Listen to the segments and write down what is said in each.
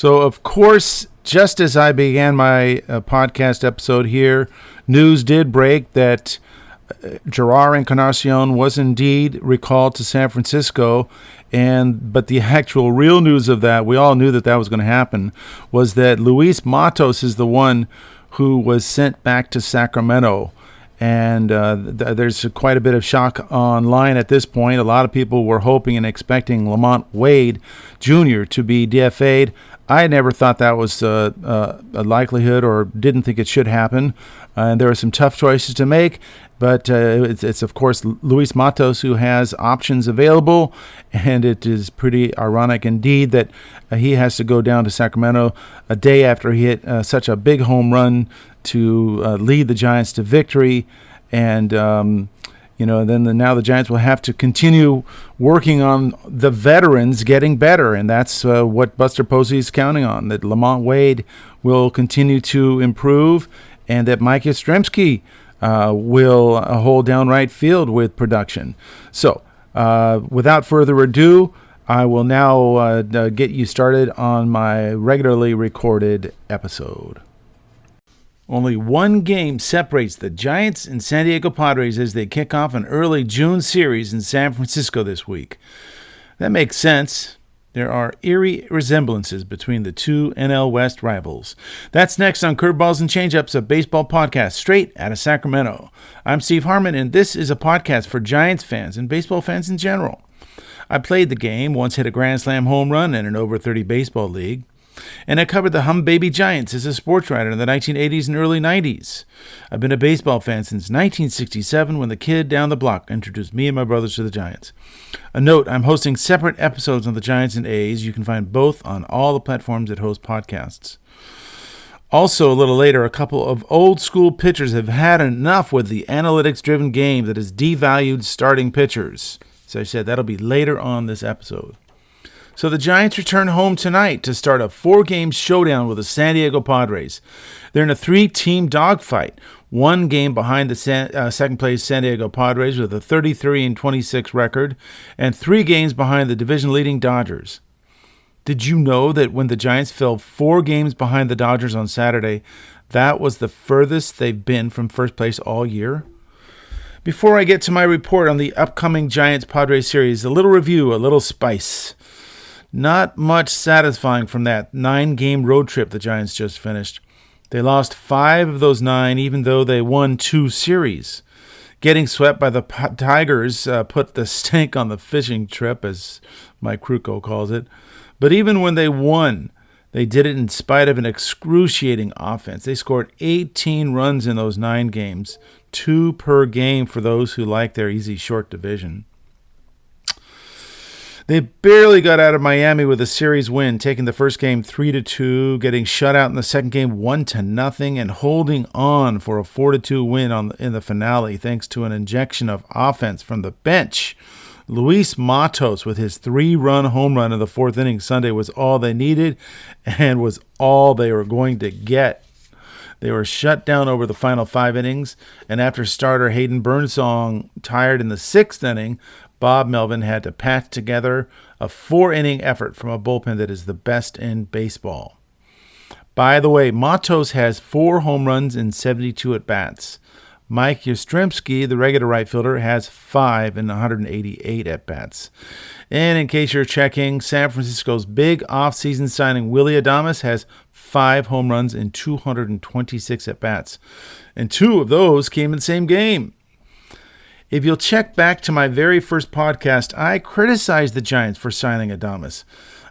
So, of course, just as I began my podcast episode here, news did break that Jerar Encarnacion was indeed recalled to San Francisco. But the actual real news of that, we all knew that was going to happen, was that Luis Matos is the one who was sent back to Sacramento. And there's quite a bit of shock online at this point. A lot of people were hoping and expecting LaMonte Wade Jr. to be DFA'd. I never thought that was a likelihood, or didn't think it should happen. And there are some tough choices to make, but it's of course Luis Matos who has options available, and it is pretty ironic indeed that he has to go down to Sacramento a day after he hit such a big home run to lead the Giants to victory. And now the Giants will have to continue working on the veterans getting better, and that's what Buster Posey is counting on, that LaMonte Wade will continue to improve, and that Mike Yastrzemski will hold down right field with production. So, without further ado, I will now get you started on my regularly recorded episode. Only one game separates the Giants and San Diego Padres as they kick off an early June series in San Francisco this week. That makes sense. There are eerie resemblances between the two NL West rivals. That's next on Curveballs and Changeups, a baseball podcast straight out of Sacramento. I'm Steve Harmon, and this is a podcast for Giants fans and baseball fans in general. I played the game, once hit a Grand Slam home run in an over 30 baseball league, and I covered the Hum Baby Giants as a sports writer in the 1980s and early 90s. I've been a baseball fan since 1967 when the kid down the block introduced me and my brothers to the Giants. A note, I'm hosting separate episodes on the Giants and A's. You can find both on all the platforms that host podcasts. Also, a little later, a couple of old-school pitchers have had enough with the analytics-driven game that has devalued starting pitchers. As I said, that'll be later on this episode. So the Giants return home tonight to start a 4-game showdown with the San Diego Padres. They're in a 3-team dogfight, one game behind the second-place San Diego Padres with a 33-26 record, and 3 games behind the division-leading Dodgers. Did you know that when the Giants fell 4 games behind the Dodgers on Saturday, that was the furthest they've been from first place all year? Before I get to my report on the upcoming Giants-Padres series, a little review, a little spice. Not much satisfying from that 9-game road trip the Giants just finished. They lost 5 of those 9, even though they won 2 series. Getting swept by the Tigers put the stink on the fishing trip, as Mike Krukow calls it. But even when they won, they did it in spite of an excruciating offense. They scored 18 runs in those 9 games, 2 per game for those who like their easy short division. They barely got out of Miami with a series win, taking the first game 3-2, getting shut out in the second game 1-0, and holding on for a 4-2 win in the finale thanks to an injection of offense from the bench. Luis Matos with his 3-run home run in the 4th inning Sunday was all they needed and was all they were going to get. They were shut down over the final 5 innings, and after starter Hayden Burnsong tired in the 6th inning, Bob Melvin had to patch together a 4-inning effort from a bullpen that is the best in baseball. By the way, Matos has 4 home runs in 72 at-bats. Mike Yastrzemski, the regular right fielder, has 5 in 188 at-bats. And in case you're checking, San Francisco's big offseason signing Willy Adames has 5 home runs in 226 at-bats. And 2 of those came in the same game. If you'll check back to my very first podcast, I criticized the Giants for signing Adames.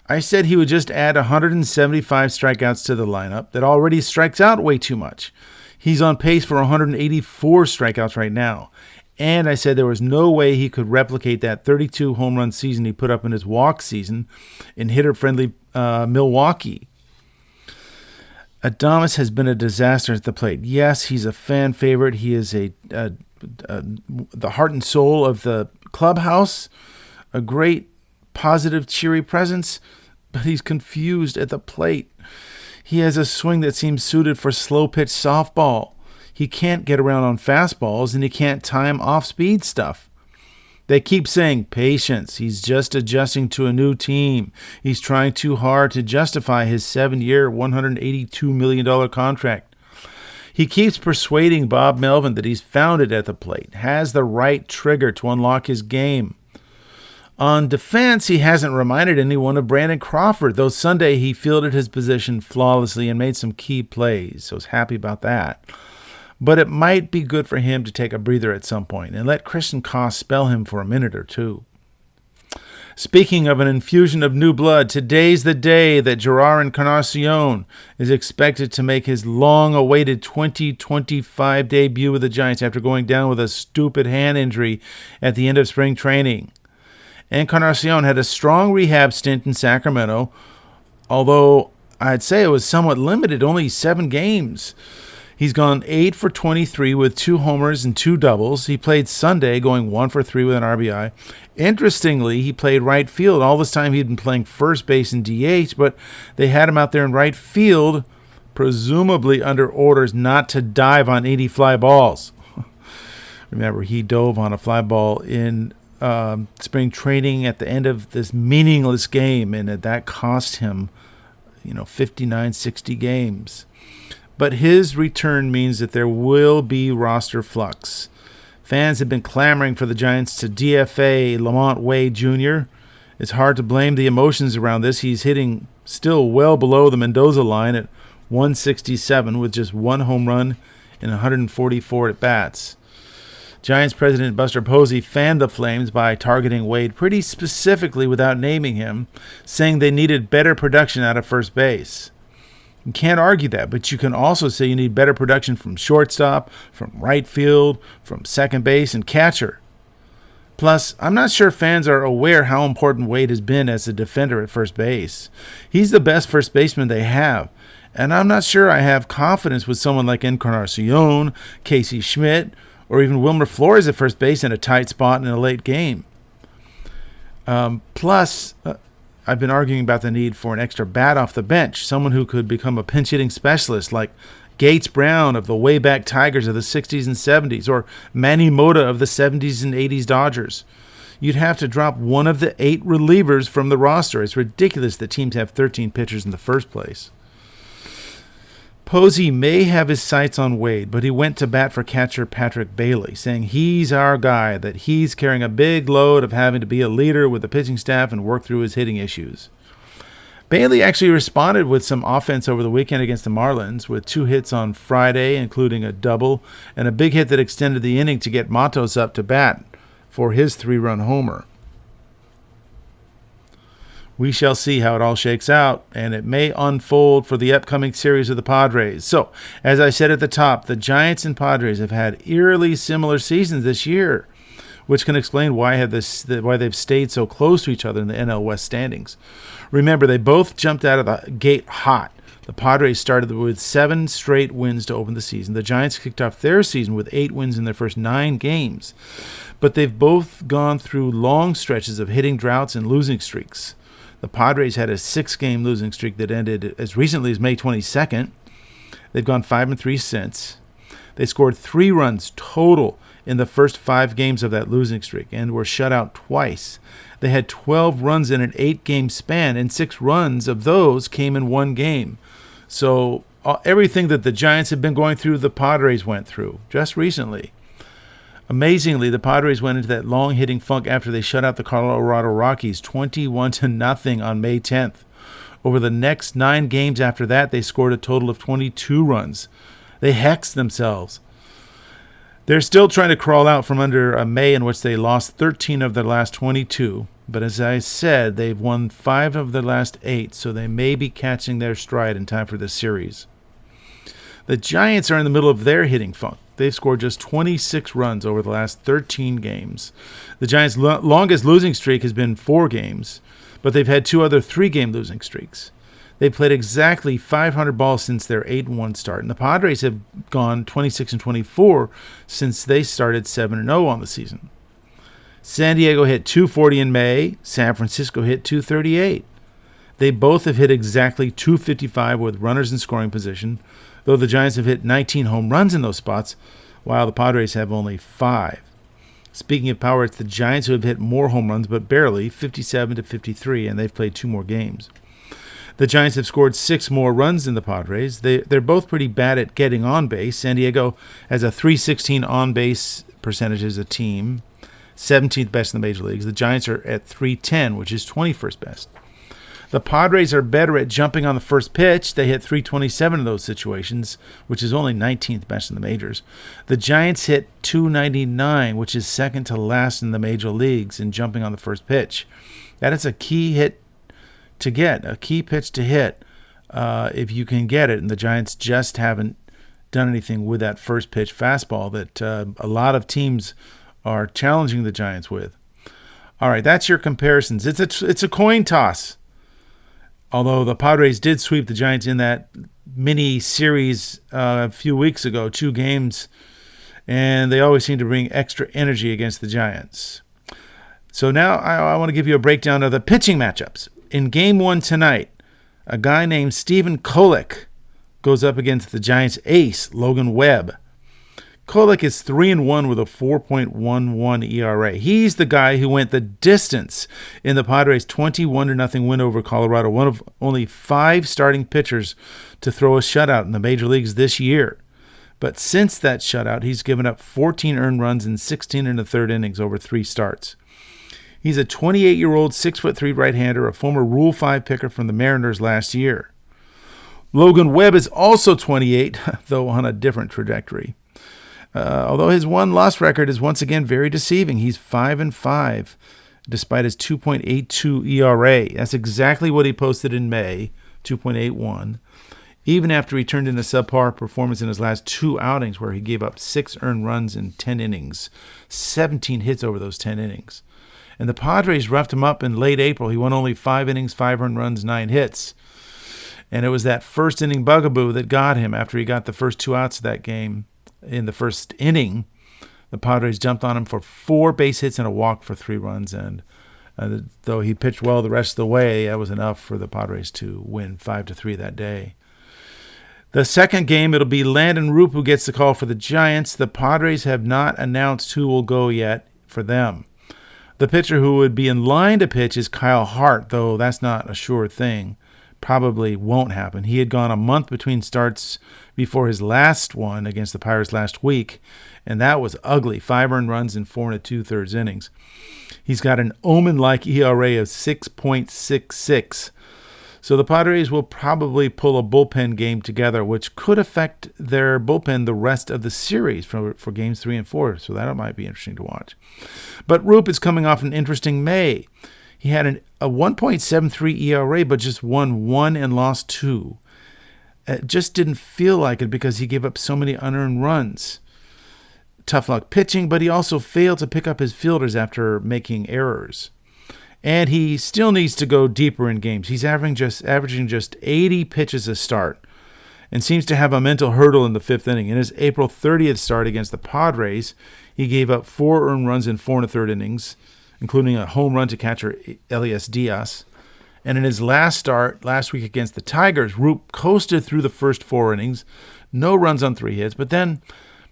I said he would just add 175 strikeouts to the lineup that already strikes out way too much. He's on pace for 184 strikeouts right now. And I said there was no way he could replicate that 32 home run season he put up in his walk season in hitter-friendly Milwaukee. Adames has been a disaster at the plate. Yes, he's a fan favorite. He is the heart and soul of the clubhouse, a great, positive, cheery presence, but he's confused at the plate. He has a swing that seems suited for slow-pitch softball. He can't get around on fastballs, and he can't time off-speed stuff. They keep saying patience. He's just adjusting to a new team. He's trying too hard to justify his 7-year, $182 million contract. He keeps persuading Bob Melvin that he's found it at the plate, has the right trigger to unlock his game. On defense, he hasn't reminded anyone of Brandon Crawford, though Sunday he fielded his position flawlessly and made some key plays, so I was happy about that. But it might be good for him to take a breather at some point and let Christian Koss spell him for a minute or two. Speaking of an infusion of new blood, today's the day that Jerar Encarnacion is expected to make his long-awaited 2025 debut with the Giants after going down with a stupid hand injury at the end of spring training. Encarnacion had a strong rehab stint in Sacramento, although I'd say it was somewhat limited, only 7 games. He's gone 8 for 23 with 2 homers and 2 doubles. He played Sunday, going 1 for 3 with an RBI. Interestingly, he played right field. All this time he'd been playing first base and DH, but they had him out there in right field, presumably under orders not to dive on 80 fly balls. Remember, he dove on a fly ball in spring training at the end of this meaningless game, and that cost him, 59, 60 games. But his return means that there will be roster flux. Fans have been clamoring for the Giants to DFA LaMonte Wade Jr. It's hard to blame the emotions around this. He's hitting still well below the Mendoza line at 167 with just 1 home run and 144 at-bats. Giants president Buster Posey fanned the Flames by targeting Wade pretty specifically without naming him, saying they needed better production out of first base. You can't argue that, but you can also say you need better production from shortstop, from right field, from second base, and catcher. Plus, I'm not sure fans are aware how important Wade has been as a defender at first base. He's the best first baseman they have, and I'm not sure I have confidence with someone like Encarnacion, Casey Schmidt, or even Wilmer Flores at first base in a tight spot in a late game. Plus, I've been arguing about the need for an extra bat off the bench, someone who could become a pinch-hitting specialist like Gates Brown of the way-back Tigers of the 60s and 70s, or Manny Mota of the 70s and 80s Dodgers. You'd have to drop one of the 8 relievers from the roster. It's ridiculous that teams have 13 pitchers in the first place. Posey may have his sights on Wade, but he went to bat for catcher Patrick Bailey, saying he's our guy, that he's carrying a big load of having to be a leader with the pitching staff and work through his hitting issues. Bailey actually responded with some offense over the weekend against the Marlins, with 2 hits on Friday, including a double, and a big hit that extended the inning to get Matos up to bat for his 3-run homer. We shall see how it all shakes out, and it may unfold for the upcoming series of the Padres. So, as I said at the top, the Giants and Padres have had eerily similar seasons this year, which can explain why they've stayed so close to each other in the NL West standings. Remember, they both jumped out of the gate hot. The Padres started with 7 straight wins to open the season. The Giants kicked off their season with 8 wins in their first 9 games. But they've both gone through long stretches of hitting droughts and losing streaks. The Padres had a 6-game losing streak that ended as recently as May 22nd. They've gone 5-3 since. They scored 3 runs total in the first 5 games of that losing streak and were shut out twice. They had 12 runs in an 8-game span, and 6 runs of those came in 1 game. So everything that the Giants have been going through, the Padres went through just recently. Amazingly, the Padres went into that long-hitting funk after they shut out the Colorado Rockies 21-0 on May 10th. Over the next 9 games after that, they scored a total of 22 runs. They hexed themselves. They're still trying to crawl out from under a May in which they lost 13 of their last 22. But as I said, they've won 5 of their last 8, so they may be catching their stride in time for this series. The Giants are in the middle of their hitting funk. They've scored just 26 runs over the last 13 games. The Giants' longest losing streak has been 4 games, but they've had 2 other 3-game losing streaks. They've played exactly 500 balls since their 8-1 start, and the Padres have gone 26-24 since they started 7-0 on the season. San Diego hit 240 in May. San Francisco hit 238. They both have hit exactly 255 with runners in scoring position, though the Giants have hit 19 home runs in those spots, while the Padres have only 5. Speaking of power, it's the Giants who have hit more home runs, but barely, 57 to 53, and they've played 2 more games. The Giants have scored 6 more runs than the Padres. They're both pretty bad at getting on base. San Diego has a .316 on-base percentage as a team, 17th best in the major leagues. The Giants are at .310, which is 21st best. The Padres are better at jumping on the first pitch. They hit .327 in those situations, which is only 19th best in the majors. The Giants hit .299, which is second to last in the major leagues in jumping on the first pitch. That is a key hit to get, a key pitch to hit if you can get it. And the Giants just haven't done anything with that first pitch fastball that a lot of teams are challenging the Giants with. All right, that's your comparisons. It's a coin toss. Although the Padres did sweep the Giants in that mini series a few weeks ago, 2 games, and they always seem to bring extra energy against the Giants. So now I want to give you a breakdown of the pitching matchups. In Game 1 tonight, a guy named Stephen Kolek goes up against the Giants' ace, Logan Webb. Kolek is 3-1 with a 4.11 ERA. He's the guy who went the distance in the Padres' 21-0 win over Colorado, one of only 5 starting pitchers to throw a shutout in the major leagues this year. But since that shutout, he's given up 14 earned runs in 16 1/3 innings over 3 starts. He's a 28-year-old, 6'3" right-hander, a former Rule 5 picker from the Mariners last year. Logan Webb is also 28, though on a different trajectory. Although his won-loss record is once again very deceiving. He's 5-5, despite his 2.82 ERA. That's exactly what he posted in May, 2.81, even after he turned in a subpar performance in his last 2 outings where he gave up 6 earned runs in 10 innings, 17 hits over those 10 innings. And the Padres roughed him up in late April. He won only 5 innings, 5 earned runs, 9 hits. And it was that first inning bugaboo that got him after he got the first 2 outs of that game. In the first inning, the Padres jumped on him for 4 base hits and a walk for 3 runs. And though he pitched well the rest of the way, that was enough for the Padres to win 5-3 that day. The second game, it'll be Landon Roop who gets the call for the Giants. The Padres have not announced who will go yet for them. The pitcher who would be in line to pitch is Kyle Hart, though that's not a sure thing. Probably won't happen. He had gone a month between starts before his last one against the Pirates last week, and that was ugly. 5 earned runs in 4 2/3 innings. He's got an Omen-like ERA of 6.66. So the Padres will probably pull a bullpen game together, which could affect their bullpen the rest of the series for games 3 and 4. So that might be interesting to watch. But Roop is coming off an interesting May. He had a 1.73 ERA, but just won 1 and lost 2. It just didn't feel like it because he gave up so many unearned runs. Tough luck pitching, but he also failed to pick up his fielders after making errors. And he still needs to go deeper in games. He's averaging just 80 pitches a start and seems to have a mental hurdle in the 5th inning. In his April 30th start against the Padres, he gave up 4 earned runs in 4 1/3 innings, including a home run to catcher Elias Diaz. And in his last start, last week against the Tigers, Roop coasted through the first 4 innings, no runs on 3 hits. But then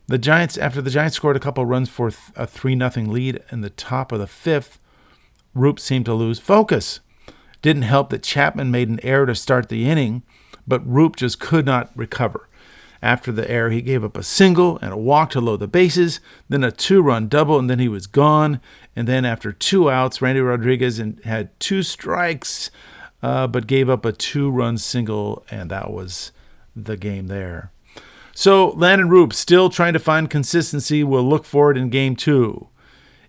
after the Giants scored a couple runs for a 3-0 lead in the top of the 5th, Roop seemed to lose focus. Didn't help that Chapman made an error to start the inning, but Roop just could not recover. After the error, he gave up a single and a walk to load the bases, then a 2-run double, and then he was gone. And then after 2 outs, Randy Rodriguez had 2 strikes, but gave up a 2-run single, and that was the game there. So Landon Roop still trying to find consistency. We'll look for it in Game 2.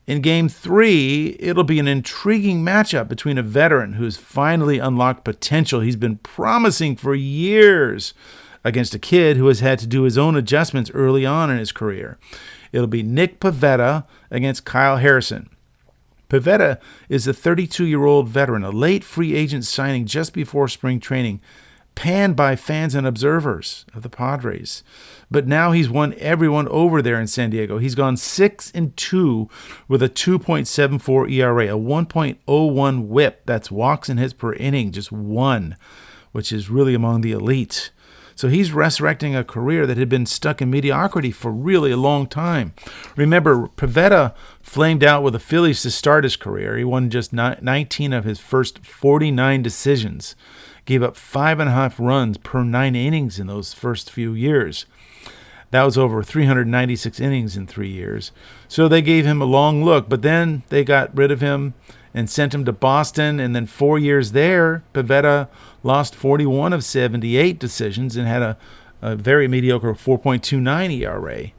In Game 3, it'll be an intriguing matchup between a veteran who's finally unlocked potential he's been promising for years against a kid who has had to do his own adjustments early on in his career. It'll be Nick Pivetta against Kyle Harrison. Pivetta is a 32-year-old veteran, a late free agent signing just before spring training, panned by fans and observers of the Padres. But now he's won everyone over there in San Diego. He's gone 6-2 with a 2.74 ERA, a 1.01 whip. That's walks and hits per inning, just 1, which is really among the elite. So he's resurrecting a career that had been stuck in mediocrity for really a long time. Remember, Pivetta flamed out with the Phillies to start his career. He won just 19 of his first 49 decisions, gave up 5.5 runs per 9 innings in those first few years. That was over 396 innings in 3 years. So they gave him a long look, but then they got rid of him and sent him to Boston. And then 4 years there, Pivetta lost 41 of 78 decisions and had a very mediocre 4.29 ERA.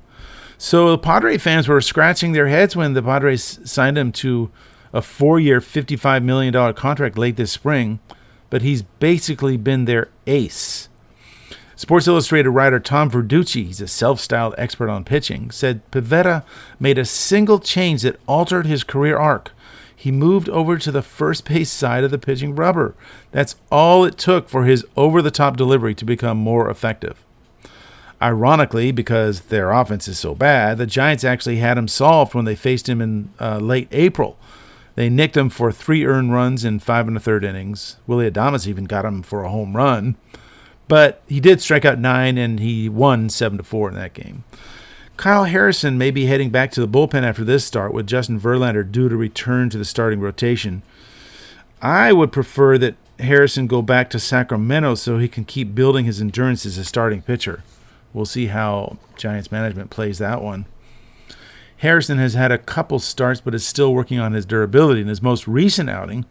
So the Padre fans were scratching their heads when the Padres signed him to a 4-year, $55 million contract late this spring, but he's basically been their ace. Sports Illustrated writer Tom Verducci, he's a self-styled expert on pitching, said Pivetta made a single change that altered his career arc. He moved over to the first base side of the pitching rubber. That's all it took for his over-the-top delivery to become more effective. Ironically, because their offense is so bad, the Giants actually had him solved when they faced him in late April. They nicked him for 3 earned runs in 5 1/3 innings. Willie Adames even got him for a home run. But he did strike out 9, and he won 7-4 in that game. Kyle Harrison may be heading back to the bullpen after this start, with Justin Verlander due to return to the starting rotation. I would prefer that Harrison go back to Sacramento so he can keep building his endurance as a starting pitcher. We'll see how Giants management plays that one. Harrison has had a couple starts, but is still working on his durability. In his most recent outing,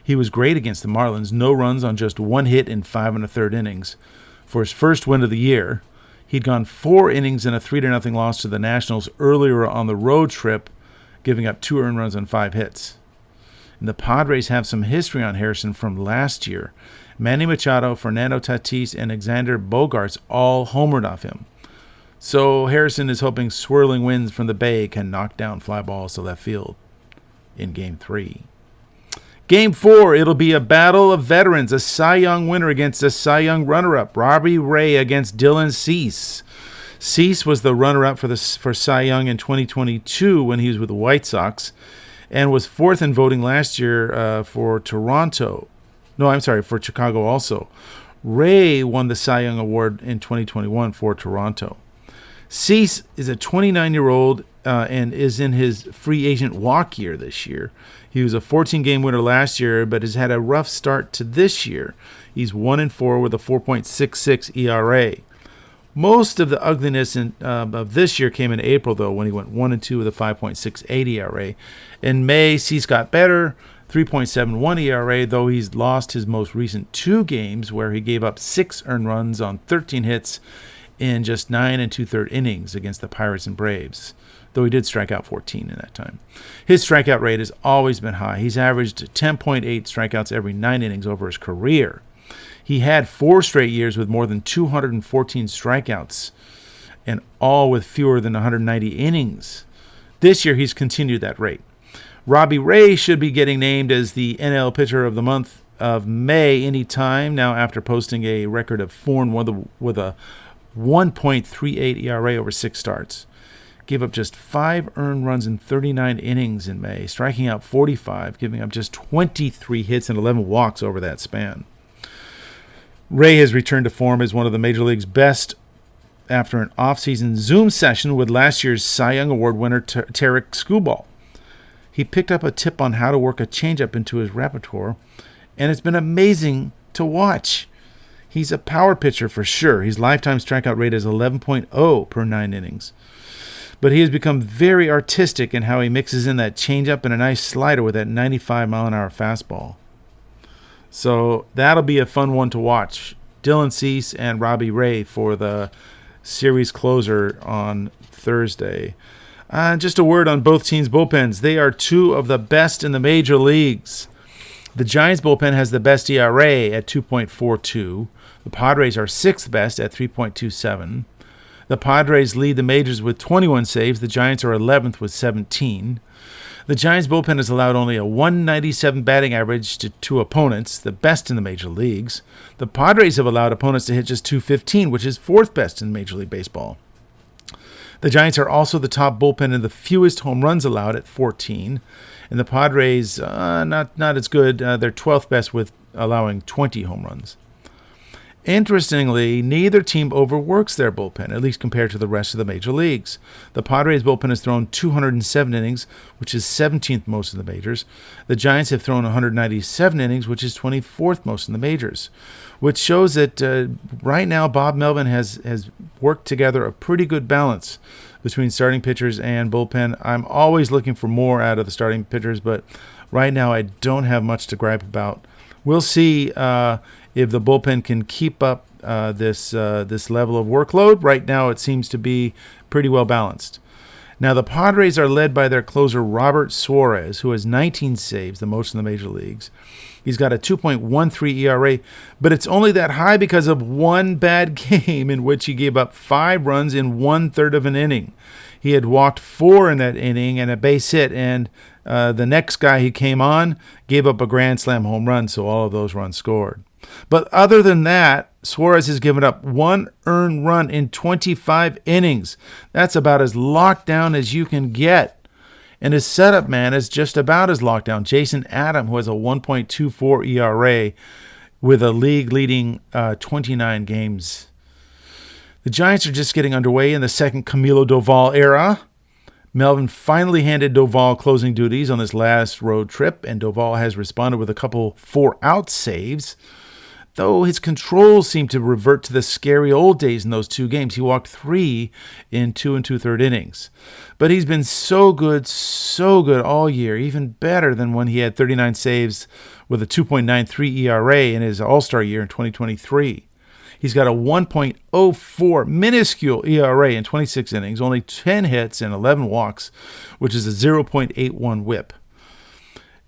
he was great against the Marlins. No runs on just 1 hit in 5 1/3 innings. For his first win of the year, he'd gone 4 innings in a 3-0 loss to the Nationals earlier on the road trip, giving up 2 earned runs on 5 hits. And the Padres have some history on Harrison from last year. Manny Machado, Fernando Tatis, and Alexander Bogaerts all homered off him. So Harrison is hoping swirling winds from the Bay can knock down fly balls to left field in Game 3. Game 4, it'll be a battle of veterans, a Cy Young winner against a Cy Young runner-up, Robbie Ray against Dylan Cease. Cease was the runner-up for Cy Young in 2022 when he was with the White Sox, and was 4th in voting last year for Chicago also. Ray won the Cy Young Award in 2021 for Toronto. Cease is a 29-year-old and is in his free agent walk year this year. He was a 14-game winner last year, but has had a rough start to this year. He's 1-4 with a 4.66 ERA. Most of the ugliness of this year came in April, though, when he went 1-2 with a 5.68 ERA. In May, Cease got better, 3.71 ERA, though he's lost his most recent 2 games where he gave up 6 earned runs on 13 hits in just 9 2/3 innings against the Pirates and Braves, though he did strike out 14 in that time. His strikeout rate has always been high. He's averaged 10.8 strikeouts every 9 innings over his career. He had 4 straight years with more than 214 strikeouts, and all with fewer than 190 innings. This year, he's continued that rate. Robbie Ray should be getting named as the NL Pitcher of the Month of May anytime now, after posting a record of 4-1 with a 1.38 ERA over 6 starts. Gave up just 5 earned runs in 39 innings in May, striking out 45, giving up just 23 hits and 11 walks over that span. Ray has returned to form as one of the Major League's best after an off-season Zoom session with last year's Cy Young Award winner Tarek Skubal. He picked up a tip on how to work a changeup into his repertoire, and it's been amazing to watch. He's a power pitcher for sure. His lifetime strikeout rate is 11.0 per 9 innings. But he has become very artistic in how he mixes in that changeup and a nice slider with that 95-mile-an-hour fastball. So that'll be a fun one to watch. Dylan Cease and Robbie Ray for the series closer on Thursday. Just a word on both teams' bullpens. They are 2 of the best in the major leagues. The Giants' bullpen has the best ERA at 2.42. The Padres are 6th best at 3.27. The Padres lead the majors with 21 saves. The Giants are 11th with 17. The Giants' bullpen has allowed only a 197 batting average to opponents, the best in the major leagues. The Padres have allowed opponents to hit just 215, which is 4th best in Major League Baseball. The Giants are also the top bullpen in the fewest home runs allowed at 14. And the Padres, not as good. They're 12th best with allowing 20 home runs. Interestingly, neither team overworks their bullpen, at least compared to the rest of the major leagues. The Padres bullpen has thrown 207 innings, which is 17th most in the majors. The Giants have thrown 197 innings, which is 24th most in the majors, which shows that right now Bob Melvin has worked together a pretty good balance between starting pitchers and bullpen. I'm always looking for more out of the starting pitchers, but right now I don't have much to gripe about. We'll see if the bullpen can keep up this level of workload. Right now it seems to be pretty well balanced. Now the Padres are led by their closer Robert Suarez, who has 19 saves, the most in the major leagues. He's got a 2.13 ERA, but it's only that high because of one bad game in which he gave up 5 runs in 1/3 of an inning. He had walked 4 in that inning and a base hit, and the next guy he came on gave up a grand slam home run, so all of those runs scored. But other than that, Suarez has given up 1 earned run in 25 innings. That's about as locked down as you can get. And his setup man is just about as locked down. Jason Adam, who has a 1.24 ERA with a league-leading 29 games. The Giants are just getting underway in the second Camilo Doval era. Melvin finally handed Doval closing duties on this last road trip, and Doval has responded with a couple 4-out saves. Though his controls seem to revert to the scary old days in those 2 games. He walked 3 in 2 2/3 innings. But he's been so good all year, even better than when he had 39 saves with a 2.93 ERA in his All-Star year in 2023. He's got a 1.04 minuscule ERA in 26 innings, only 10 hits and 11 walks, which is a 0.81 whip.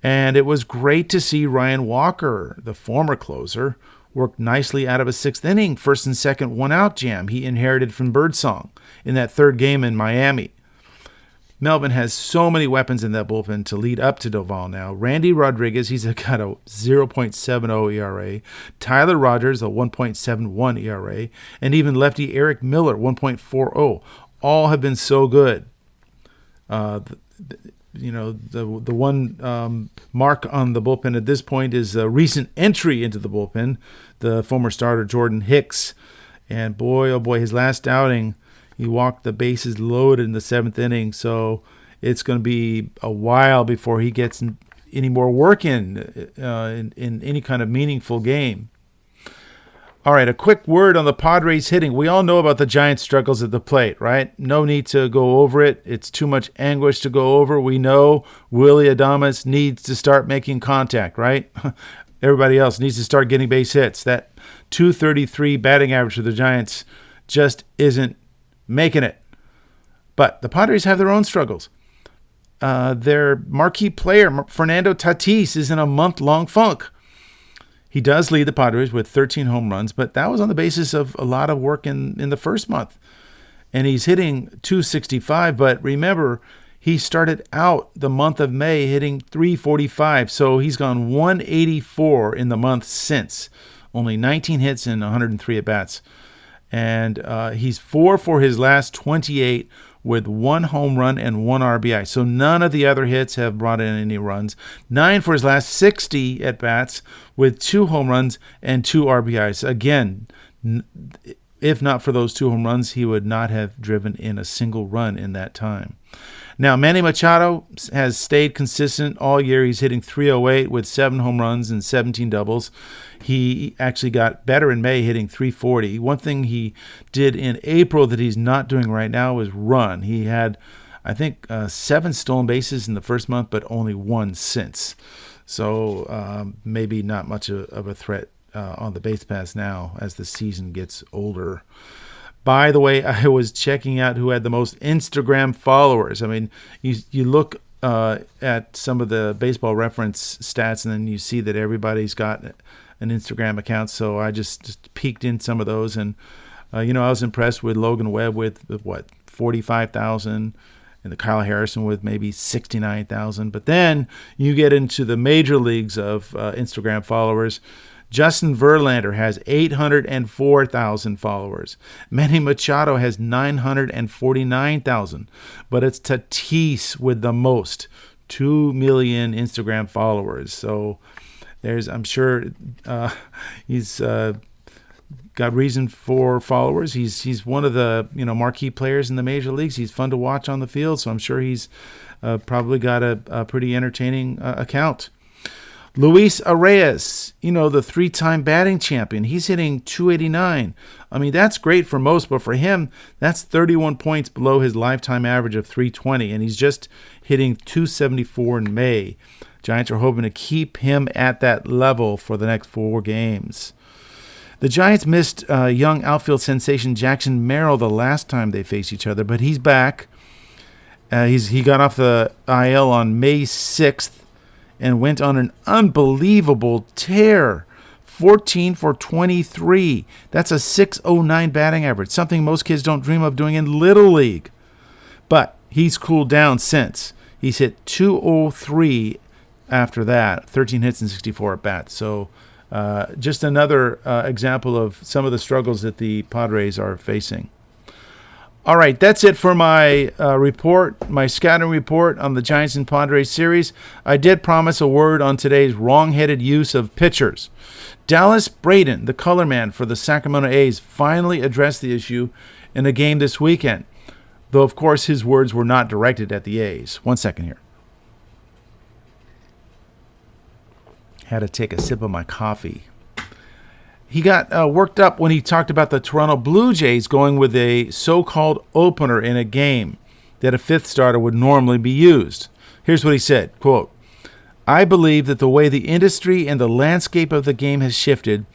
And it was great to see Ryan Walker, the former closer, worked nicely out of a 6th inning, first and second 1-out jam he inherited from Birdsong in that 3rd game in Miami. Melvin has so many weapons in that bullpen to lead up to Doval now. Randy Rodriguez, he's got a 0.70 ERA. Tyler Rogers, a 1.71 ERA. And even lefty Eric Miller, 1.40. All have been so good. The one mark on the bullpen at this point is a recent entry into the bullpen, the former starter Jordan Hicks. And boy, oh boy, his last outing, he walked the bases loaded in the 7th inning. So it's going to be a while before he gets any more work in any kind of meaningful game. All right, a quick word on the Padres hitting. We all know about the Giants' struggles at the plate, right? No need to go over it. It's too much anguish to go over. We know Willy Adames needs to start making contact, right? Everybody else needs to start getting base hits. That .233 batting average for the Giants just isn't making it. But the Padres have their own struggles. Their marquee player, Fernando Tatis, is in a month-long funk. He does lead the Padres with 13 home runs, but that was on the basis of a lot of work in the first month. And he's hitting .265, but remember, he started out the month of May hitting .345, so he's gone .184 in the month since. Only 19 hits and 103 at-bats. And he's 4 for his last 28 with 1 home run and 1 RBI. So none of the other hits have brought in any runs. 9 for his last 60 at-bats with 2 home runs and 2 RBIs. Again, if not for those 2 home runs, he would not have driven in a single run in that time. Now, Manny Machado has stayed consistent all year. He's hitting .308 with 7 home runs and 17 doubles. He actually got better in May, hitting .340. One thing he did in April that he's not doing right now is run. He had, I think, 7 stolen bases in the first month, but only 1 since. So maybe not much of a threat on the base paths now as the season gets older. By the way, I was checking out who had the most Instagram followers. I mean, you look at some of the Baseball Reference stats, and then you see that everybody's got an Instagram account. So I just peeked in some of those, and I was impressed with Logan Webb with 45,000, and the Kyle Harrison with maybe 69,000. But then you get into the major leagues of Instagram followers. Justin Verlander has 804,000 followers. Manny Machado has 949,000. But it's Tatis with the most, 2 million Instagram followers. So I'm sure he's got reason for followers. He's one of the marquee players in the major leagues. He's fun to watch on the field, so I'm sure he's probably got a pretty entertaining account. Luis Arias, the 3-time batting champion, he's hitting .289. I mean, that's great for most, but for him, that's 31 points below his lifetime average of .320, and he's just hitting .274 in May. Giants are hoping to keep him at that level for the next 4 games. The Giants missed young outfield sensation Jackson Merrill the last time they faced each other, but he's back. He got off the IL on May 6th and went on an unbelievable tear. 14 for 23. That's a .609 batting average, something most kids don't dream of doing in Little League. But he's cooled down since. He's hit .203 after that, 13 hits and 64 at-bats. So just another example of some of the struggles that the Padres are facing. All right, that's it for my report, my scouting report on the Giants and Padres series. I did promise a word on today's wrong-headed use of pitchers. Dallas Braden, the color man for the Sacramento A's, finally addressed the issue in a game this weekend, though, of course, his words were not directed at the A's. 1 second here. Had to take a sip of my coffee. He got worked up when he talked about the Toronto Blue Jays going with a so-called opener in a game that a fifth starter would normally be used. Here's what he said, quote, "I believe that the way the industry and the landscape of the game has shifted,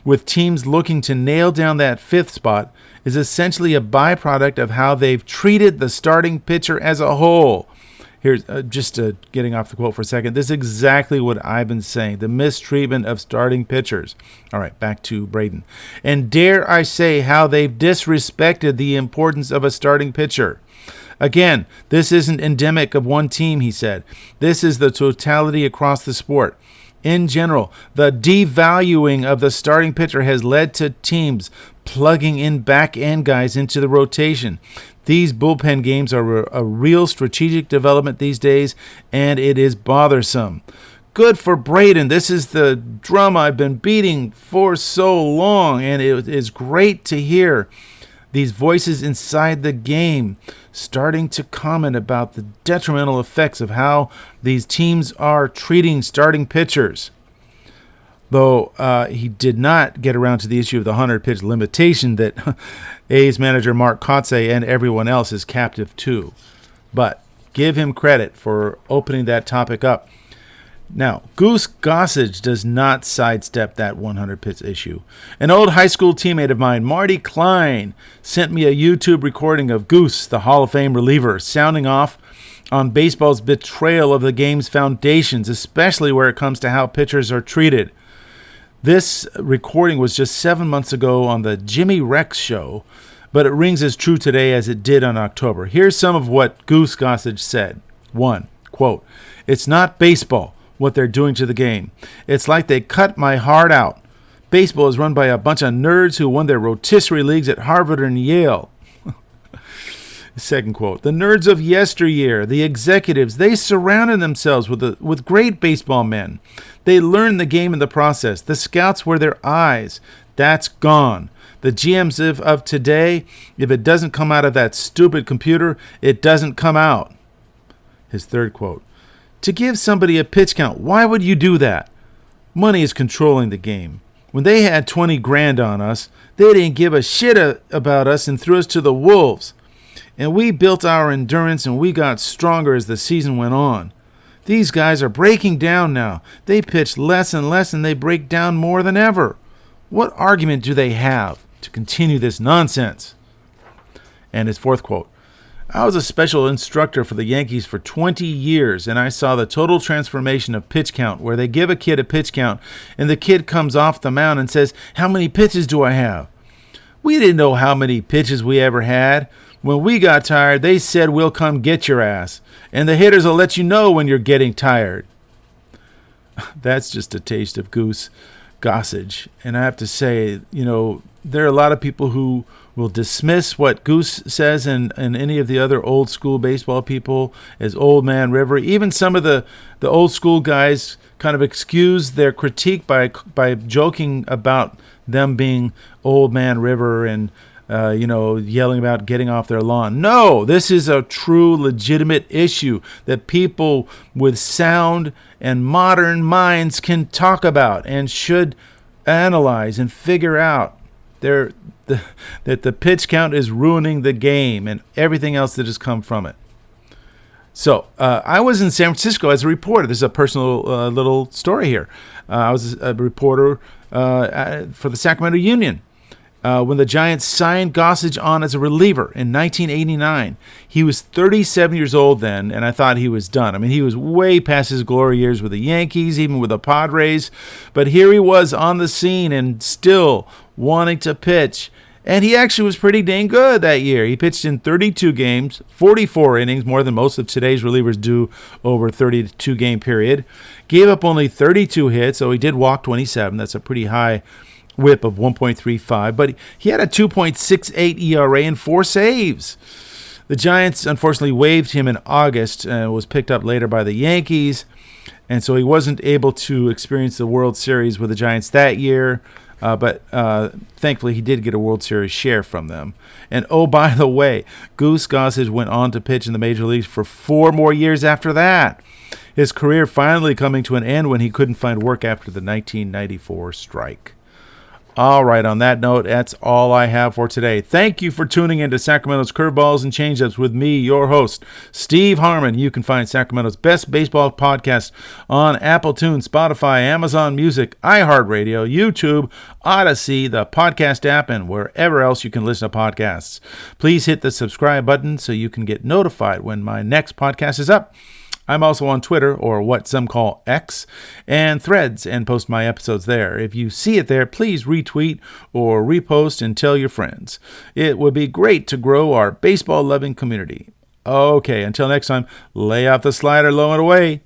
with teams looking to nail down that fifth spot, is essentially a byproduct of how they've treated the starting pitcher as a whole." Here's just getting off the quote for a second. This is exactly what I've been saying, the mistreatment of starting pitchers. All right, back to Braden. "And dare I say how they've disrespected the importance of a starting pitcher. Again, this isn't endemic of one team," he said. "This is the totality across the sport. In general, the devaluing of the starting pitcher has led to teams plugging in back-end guys into the rotation. These bullpen games are a real strategic development these days, and it is bothersome." Good for Braden. This is the drum I've been beating for so long, and it is great to hear these voices inside the game starting to comment about the detrimental effects of how these teams are treating starting pitchers. Though he did not get around to the issue of the 100-pitch limitation that A's manager Mark Kotsay and everyone else is captive to. But give him credit for opening that topic up. Now, Goose Gossage does not sidestep that 100-pitch issue. An old high school teammate of mine, Marty Klein, sent me a YouTube recording of Goose, the Hall of Fame reliever, sounding off on baseball's betrayal of the game's foundations, especially where it comes to how pitchers are treated. This recording was just 7 months ago on the Jimmy Rex show, but it rings as true today as it did in October. Here's some of what Goose Gossage said. 1, quote, "It's not baseball, what they're doing to the game. It's like they cut my heart out. Baseball is run by a bunch of nerds who won their rotisserie leagues at Harvard and Yale." Second quote, "The nerds of yesteryear, the executives, they surrounded themselves with great baseball men. They learned the game in the process. The scouts were their eyes. That's gone. The GMs of today, if it doesn't come out of that stupid computer, it doesn't come out." His third quote, "To give somebody a pitch count, why would you do that? Money is controlling the game. When they had 20 grand on us, they didn't give a shit about us and threw us to the wolves. And we built our endurance and we got stronger as the season went on. These guys are breaking down now. They pitch less and less and they break down more than ever. What argument do they have to continue this nonsense?" And his fourth quote, "I was a special instructor for the Yankees for 20 years, and I saw the total transformation of pitch count, where they give a kid a pitch count, and the kid comes off the mound and says, 'How many pitches do I have?' We didn't know how many pitches we ever had. When we got tired, they said, 'We'll come get your ass, and the hitters will let you know when you're getting tired.'" That's just a taste of Goose Gossage. And I have to say, there are a lot of people who will dismiss what Goose says and any of the other old school baseball people as Old Man River. Even some of the old school guys kind of excuse their critique by joking about them being Old Man River and yelling about getting off their lawn. No, this is a true, legitimate issue that people with sound and modern minds can talk about and should analyze and figure out. That the pitch count is ruining the game and everything else that has come from it. So I was in San Francisco as a reporter. This is a personal little story here. I was a reporter for the Sacramento Union when the Giants signed Gossage on as a reliever in 1989. He was 37 years old then, and I thought he was done. I mean, he was way past his glory years with the Yankees, even with the Padres. But here he was on the scene and still wanting to pitch. And he actually was pretty dang good that year. He pitched in 32 games, 44 innings, more than most of today's relievers do over a 32-game period. Gave up only 32 hits, so he did walk 27. That's a pretty high whip of 1.35. But he had a 2.68 ERA and 4 saves. The Giants, unfortunately, waived him in August and was picked up later by the Yankees. And so he wasn't able to experience the World Series with the Giants that year. But thankfully, he did get a World Series share from them. And oh, by the way, Goose Gossage went on to pitch in the major leagues for 4 more years after that. His career finally coming to an end when he couldn't find work after the 1994 strike. All right, on that note, that's all I have for today. Thank you for tuning in to Sacramento's Curveballs and Changeups with me, your host, Steve Harmon. You can find Sacramento's best baseball podcast on Apple Tunes, Spotify, Amazon Music, iHeartRadio, YouTube, Odyssey, the podcast app, and wherever else you can listen to podcasts. Please hit the subscribe button so you can get notified when my next podcast is up. I'm also on Twitter, or what some call X, and Threads, and post my episodes there. If you see it there, please retweet or repost and tell your friends. It would be great to grow our baseball-loving community. Okay, until next time, lay off the slider, low and away.